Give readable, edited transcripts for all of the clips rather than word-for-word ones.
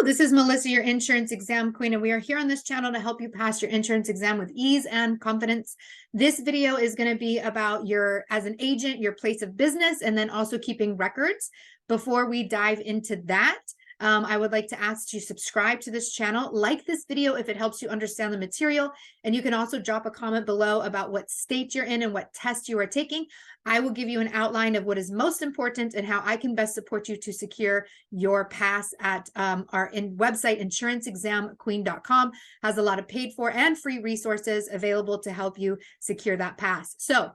This is Melissa, your insurance exam queen, and we are here on this channel to help you pass your insurance exam with ease and confidence. This video is going to be about as an agent, your place of business, and then also keeping records. Before we dive into that, I would like to ask you to subscribe to this channel, like this video if it helps you understand the material, and you can also drop a comment below about what state you're in and what test you are taking. I will give you an outline of what is most important and how I can best support you to secure your pass at our website, insuranceexamqueen.com. Has a lot of paid for and free resources available to help you secure that pass. So,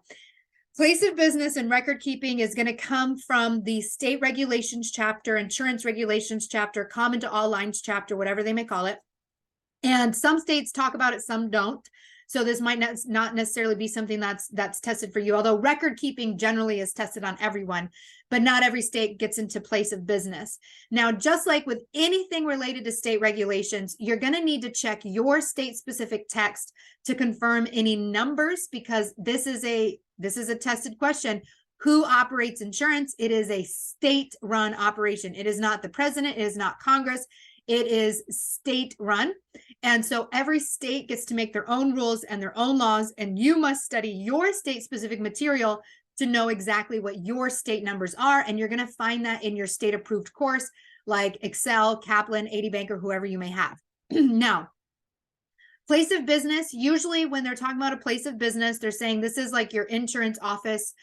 place of business and record keeping is going to come from the state regulations chapter, insurance regulations chapter, common to all lines chapter, whatever they may call it. And some states talk about it, some don't. So this might not necessarily be something that's tested for you, although record keeping generally is tested on everyone, but not every state gets into place of business. Now, just like with anything related to state regulations, you're going to need to check your state specific text to confirm any numbers, because this is a tested question. Who operates insurance? It is a state-run operation. It is not the president. It is not Congress. It is state-run. And so every state gets to make their own rules and their own laws, and you must study your state-specific material to know exactly what your state numbers are. And you're going to find that in your state-approved course, like Excel, Kaplan, 80 Bank, or whoever you may have. Now, place of business, usually when they're talking about a place of business, they're saying this is like your insurance office.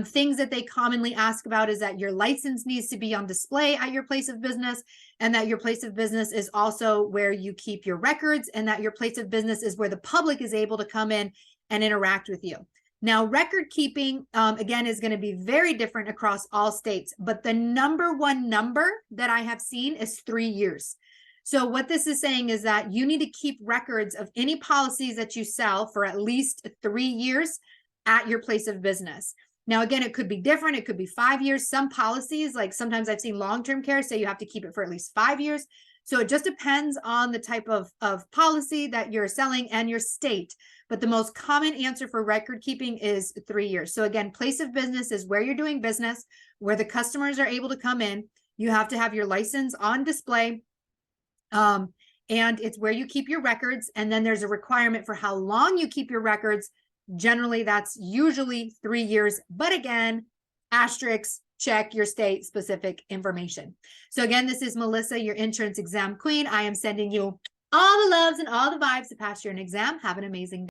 Things that they commonly ask about is that your license needs to be on display at your place of business, and that your place of business is also where you keep your records, and that your place of business is where the public is able to come in and interact with you. Now, record keeping, again, is going to be very different across all states, but the number one number that I have seen is 3 years. So what this is saying is that you need to keep records of any policies that you sell for at least 3 years at your place of business. Now, again, it could be different. It could be 5 years. Some policies, like sometimes I've seen long-term care, say you have to keep it for at least 5 years. So it just depends on the type of policy that you're selling and your state. But the most common answer for record keeping is 3 years. So again, place of business is where you're doing business, where the customers are able to come in. You have to have your license on display. And it's where you keep your records. And then there's a requirement for how long you keep your records. Generally, that's usually 3 years. But again, asterisk, check your state specific information. So again, this is Melissa, your insurance exam queen. I am sending you all the loves and all the vibes to pass your exam. Have an amazing day.